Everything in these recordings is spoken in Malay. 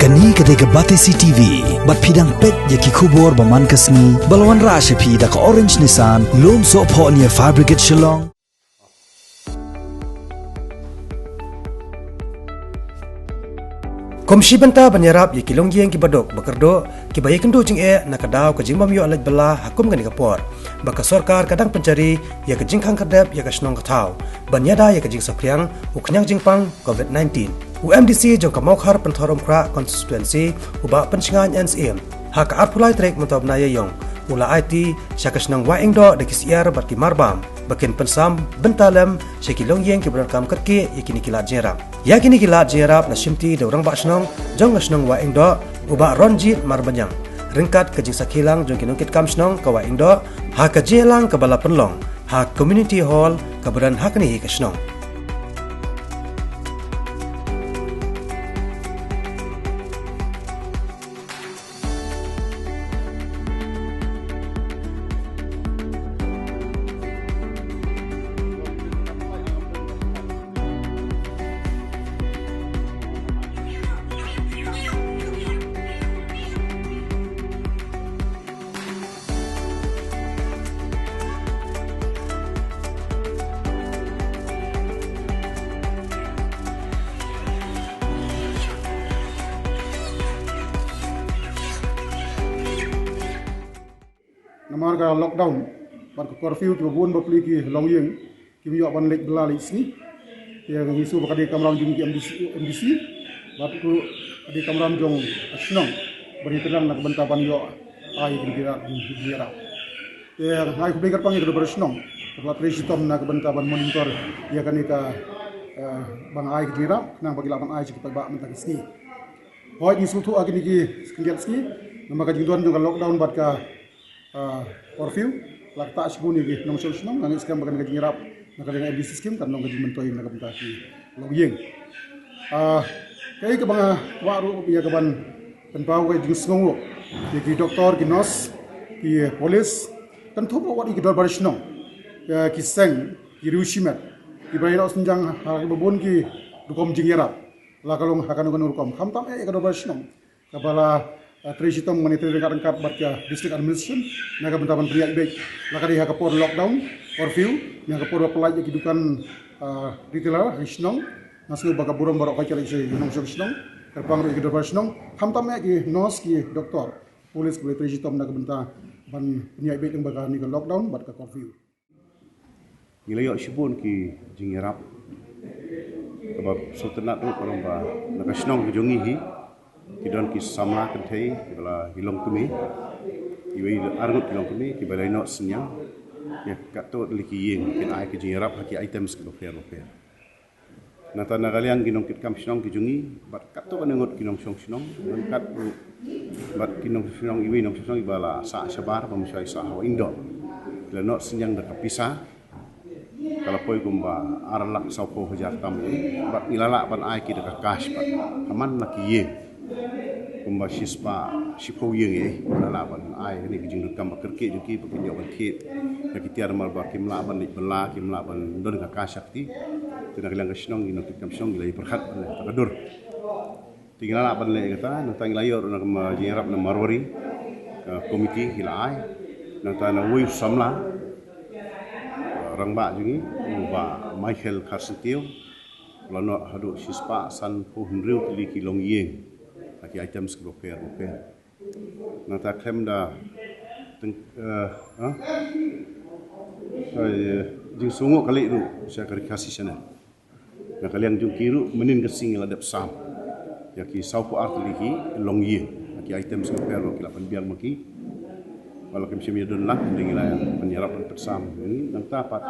Kani ketika Batesi TV, bat pidang pet yaki kubur baman kasni, balawan rasha pi da ka orange Nissan, lom so po niya fabricate Shillong. Komisi banta banyarap yaki longyeng ki badok bakardo ki bayi kendo jing nakadaw ka jing mamyo alaj bala hakum gani kapor baka sorkar kadang pencari ya ka jing khang kadep ya ka snong kataw banyada ya ka jing sokriang uknyang jing pang COVID-19 UMDC jong ka mokhar penthorom kra constituency uba pencingan NSM hak arpulai trek mentob naya yong ula IT syakasnang waingdo de kisiar barki marbam bakin pensam bentalem syaki longyeng ki berkam kerki yakini kilat jerap yakini kilat jerap na shimti de orang baksnong jong ngasnong waingdo uba ronjit marbanyang ringkat ke jing sakilang jong kinungkit kamsnong ka waingdo ha ka jelang ka bala penlong ha community hall ka beran hakni ka snong Namarga lockdown bar curfew tu buon bapli ki longyeng ki yo ban lek bela isni ya ngisu bakade kamram jung ki MDC bat ku adi kamram jong asnong bari tenang nak bentaban yo ai kira kira ya ngai ku begar pangi do bersnong setelah presitom nak bentaban monitor ya kanika bang ai kira nang bagi lapan ai ki ba mentak isni hoi ngisu tu agini ki skinget ski namaga jingdon jong lockdown bat ka curfew lakta asguni gi nong solution nang iskam bagan gaji rap nak dengan MDC scheme kan nong gaji mentoi nak benta ki longyeng kai ka banga waru ya ka ban penpau ga jing snongo ki doktor ki nurse ki police kan thobo wadi ki dor barisno ki seng ki rushimet ki bayro sunjang ha babon ki dukom jing rap la kalong hakan ngon rukom khamtam ka dor barisno ka bala Tresitom monitor dekat barca district administration naga bentaban priak baik laka dia kapor lockdown curfew yang kapor pelaj kehidupan retailer hisnong nasu baga burom barok kacar ise nong hisnong terpang ri kedor hisnong hamtam ki nos ki doktor polis boleh tresitom naga benta ban priak baik yang baga ni lockdown barca curfew gilayo sibun ki jingirap sebab sultanat tu kalau ba naga hisnong jongihi kidon ki samla kentai kibala hilong tumi iwi argut hilong tumi kibala ino senyang ya kato liki yeng kin ai ki jingrap haki items ki lofer nata nagaliang ginong kit kam sinong ki jungi bat kato kanengot kinong song sinong kat bat kinong sinong iwi nong sinong ibala sa sabar pamisai sa hawa indo leno senyang da kapisa kalau poi kumba arlak saupo hajar tamu bat ilala ban ai ki da kash bat aman laki yeng kumba sispa sipo yeng lalaban ai ni kijing dukam bakerke juki pakin yo bakit yakitiar mal bakim laban lik bela kim laban don ka kasakti tidak hilang kesnong ino tikam song gilai perhat takadur tinggal laban le kata nang layor nak majirap na marwari komiti hilai nang na wui samla orang ba jungi ba Michael Carsetio lano hadu sispa san pu hendriu tiliki longyeng aki items ke oper nata klem da jing sungo kali ru saya kasih sana na kalian jung kiru menin gesing ladap sam yaki saupo artliki longyeng aki items ke oper ki lapan biang maki kalau kemsi midon lah dingila penyerap persam ini nanta pat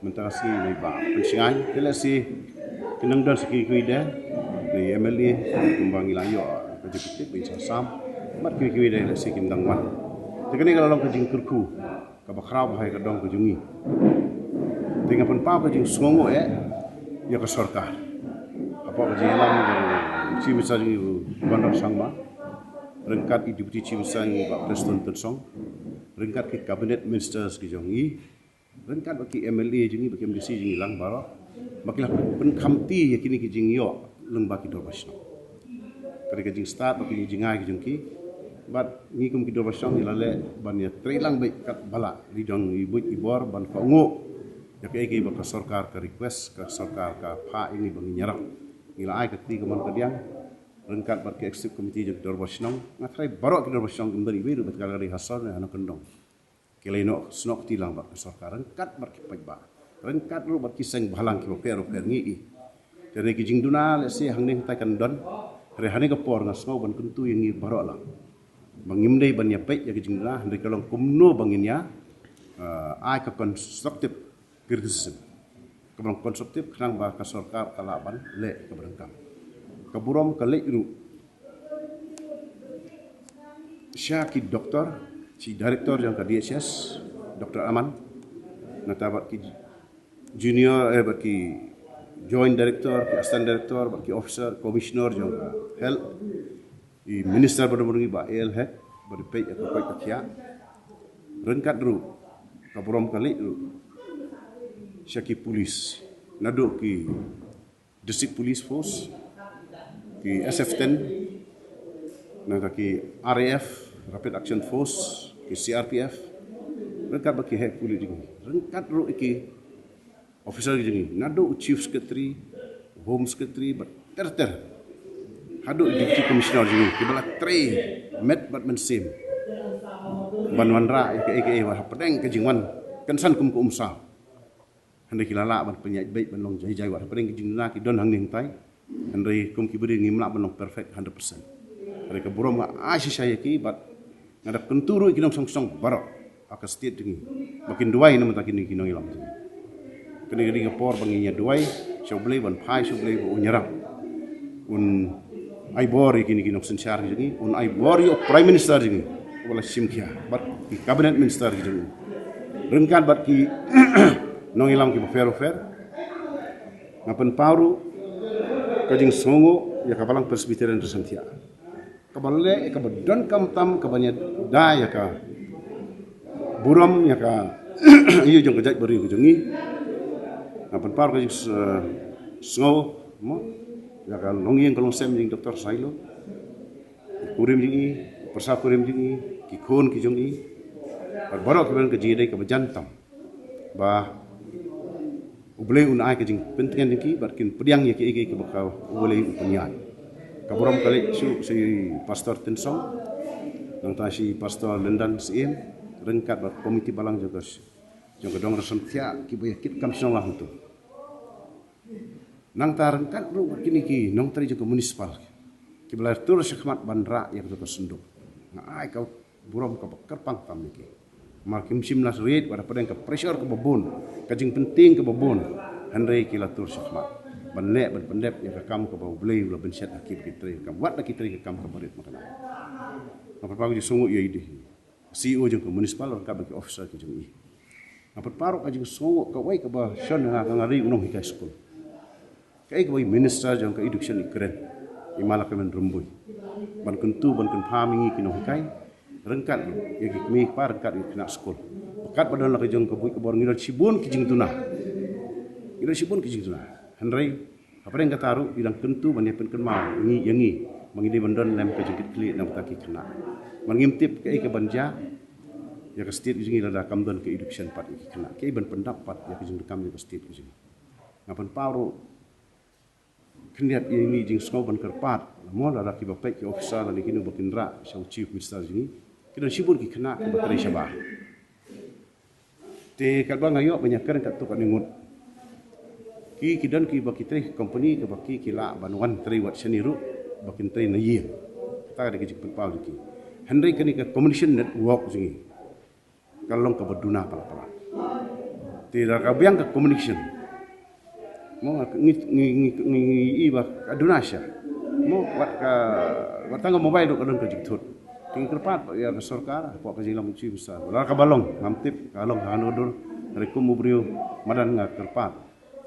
mentasi ni ba pensingai telesi kenang dan seki kuida ni MLA kumbang ilayo kejepit bin sam mat kuida lesi kindang wan tekani kalau long kejing kurku ka bakrau hai ka dong kejungi dengan pun pa kejing songo ya ka sorkar apa kejing lam si misal ni bandar sangma rengkat deputy chief sang ba presiden tersong rengkat ke cabinet ministers ki jongi rengkat baki MLA jengi baki MDC jengi lang baro makilah pen khamti yakini ki jing yo leng baki do basno kari kajing start baki jingai kijung ki but ngi kum ki do basang ilale ban ya trilang baik kat bala ridong ibu ibor ban ka ngo ya ke ki baka sarkar ka request ka sarkar ka pha ini bang nyarap ila ai ka ti ka man ka diang rengkat bat ke executive committee jok do basang ngatrai barok ki do basang kembali biru bat kali hasan ana kendong kileno snok tilang bat sarkar rengkat bat ki pajba rengkat ru bat ki seng balang ki pero ngi dari ki jingduna le si hang ning tai kan don re hani ka por ngas ngau ban kuntu yang ngi barok lang bangim dei ban ya pek ya kijing lah dari kalau kumno bangin ya ai ka constructive criticism kabang konstruktif kenang ba ka sarkar kalaban le ka berengkam kaburom ka le ru syaki doktor si direktor yang ka DHS Dr. Aman natabat ki junior baki joint director ki assistant director baki officer commissioner yang ka health i minister benar-benar ba el hek berpe atau pai kakia rengkat ru kaburom kali ru syaki polis nado ki district police force ki SF10 naga ki RAF rapid action force ki CRPF rengkat baki hek polis jingi rengkat ru iki officer jingi nado chief secretary home secretary ter hadu deputy commissioner jingi kibala 3 met bat mensim ban wanra ke wa pedeng ke jingwan kansan kum ku umsa handai kilala ban penyai baik ban long jai wa pedeng ke jingna ki don hang ning tai handai kum ki beri ngimla ban long perfect 100% hari ke burom ashi saya ki bat ngadap kenturu ki nong song barok aka state jingi makin duai nam ta kini kinong ilam kini ring por banginya duai shoblei ban pai shoblei bu nyerap un ai bori kini kinok sensyar jingi un ai bori prime minister jingi wala simkia bat ki cabinet minister jingi rengkan bat ki nong ilam ki fair ngapen paru kajing songo ya kapalang presbyterian resentia kabale ka badon kam tam kabanya da ya ka buram ya ka iyo jong kajak beri jingi ngapen paru kajing songo mo ya kan nongyeng kalong sem jing Dr. Sailo kurim jingi persa kurim jingi ki khon ki jongi barok ben ke jide ke bejantam ba ublei un ai ke jing pentingan jingi barkin pediang ya ke bakau ublei penyan kaburam kali su si pastor Tensong nang ta si pastor Lendan Sim rengkat ba komiti balang juga jong kedong resentia ki boy kit kam song lah tu nang tarang kan ru kini ki nong tari juga municipal ki belar tur syakmat bandra yang tu senduk na ai kau buram ka kerpang tam ki makim simnas red pada pedang ke pressure ke babon kajing penting ke babon handai ki la tur syakmat banlek ban pendep yang kam ke bau blei ula benset akib ki tri kam wat ki tri kam ke barit makana apa pagi sungu ye idi CEO jeng ke municipal ka bagi officer ki jeng i apa parok kajing sungu ka wai ke ba syon ngari unong hikai school kai ke minister jong ke education ikren imala kemen rumbui ban kentu ban ken phamingi kino kai rengkat ye ki mi par rengkat kena skol pekat badan la ke jong ke bui ke bor ngidol sibun ki jing tuna ngidol sibun ki jing tuna handrai apa yang kataru bilang kentu ban pen ken ma ngi yangi mangidi bandon lem ke jengkit kli nam ta ki kena mangimtip ke banja ya ke state jingi la kam don ke education pat ki kena ke ban pendapat ya ke jing kam ke state ki jing ngapan paro kendiat ini jing skau ban kerpat mo la ki bapek ki officer la kini bakindra syau chief minister jini kidan sibur ki kena ke bateri syabah te kalbang ayo banyak kan kat tu kan ngut ki kidan ki bakitri company ke baki kila banwan tri wat seniru bakin tri na ye ta de ki pal ki henry kini ke communication network jingi kalong ke beduna pala te da kabiang ke communication mo ngi iba adunasya mo wat tangga mobile do kadon kejutut king kerpat ya sarkar po ka jilam chi besar wala ka balong ngamtip kalong hanodur rekum mubrio madan nga kerpat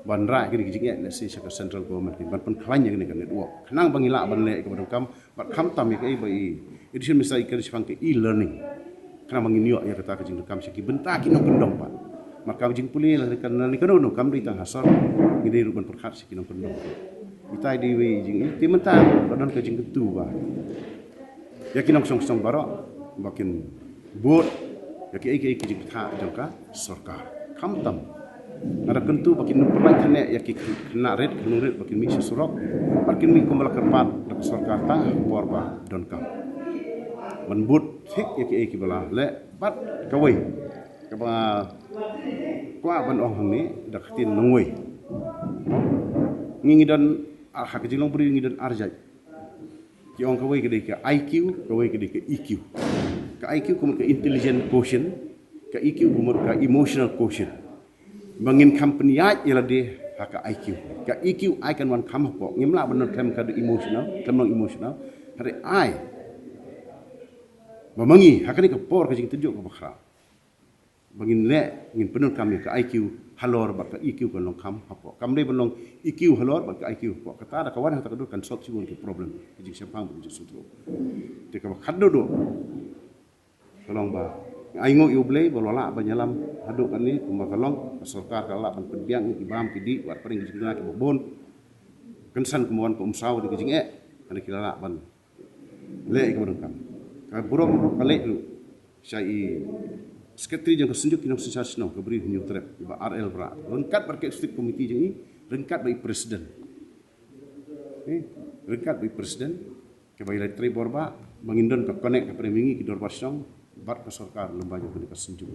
bandra kini kijing ya si central government ban pen klanya kini kan network kenang bangila banle ke badong kam bat kam tam ke bai edition misa ikir sifang ke e-learning kenang bangin yo ya kata kijing kam siki bentak kino kendong pat maka jing puli la kan ni kanu kam ri tang hasar ngide ruban perkhat sikinong kendong itai di we jing ti mentang badan ke jing ketu ba yakin nong song barok bakin bot yakin ai ke jing tha jangka sarkar kham tam ada kentu bakin perlai kene yakin kena red kenurut bakin mi susurok bakin mi kumbal kerpat dak sarkar ta borba don kam menbut hik yakin ai kibala le bat kawai kaba kwa ban ong ni dak tin nongoi ngingi dan hak jilong beri ngingi dan arjaj ki ong kawai kedai ke IQ kawai kedai ke EQ ke IQ kumur ke intelligent quotient ke EQ kumur ke emotional quotient bangin company ai ialah dia hak IQ ke EQ ai kan wan kam pok ngimla benar tem ke emotional tem emotional hari ai memangi hak ni ke por ke jing tunjuk ke bakhra bangin le ngin penuh kami ke IQ halor bak IQ kan long kam hapo kam dei belong IQ halor bak IQ po kata ada kawan hata kedu kan solve siun ke problem jing sempang bu jing sutro te ka khaddo do kalong ba ai ngo yu blei bolola banyalam hadu kan ni kumba kalong sarkar kala ban pendiang ki bam ki di wat pering jing na ki bobon kensan kemuan ko umsaw di jing kan kilala ban le ke bodong kam ka burong kale lu sai sekretari yang kesenjuk kinong sensasi nong keberi new trap iba RL bra lengkap berkat stik komiti jengi lengkap bagi presiden lengkap bagi presiden ke bagi letri borba mengindon ke connect ke premingi ki dorba song bat ke sarkar lembaga kini kesenjuk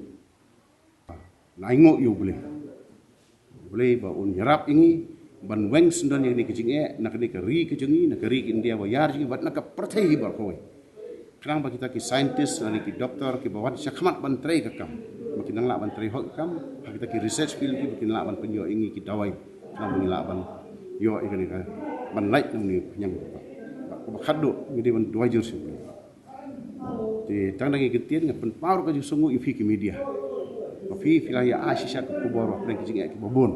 naingo yu boleh ba un yarap ini ban weng sendan yang ni kejing nak ni keri kejengi nak keri India bayar jengi bat nak pertai bar kowe kerang bagi kita ki scientist lani ki doktor ki bawan syakmat bantrai ke kam makin nang lak bantrai hok kam kita ki research field ki makin lak ban penyo ingi ki dawai kerang bagi lak ban yo ikan ni ban light ni yang ko khaddo ngi ban dua jur sip ti tang dangi ketien ngapen power ka ju sungu ifi ki media ko fi filaya asisha ko kubor wa ki jinga ki bobon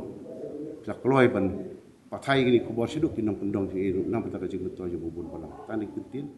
sa kloi ban pathai ni kubor siduk ki nang pendong si nang pata ka jing to ju bobon pala tang ketien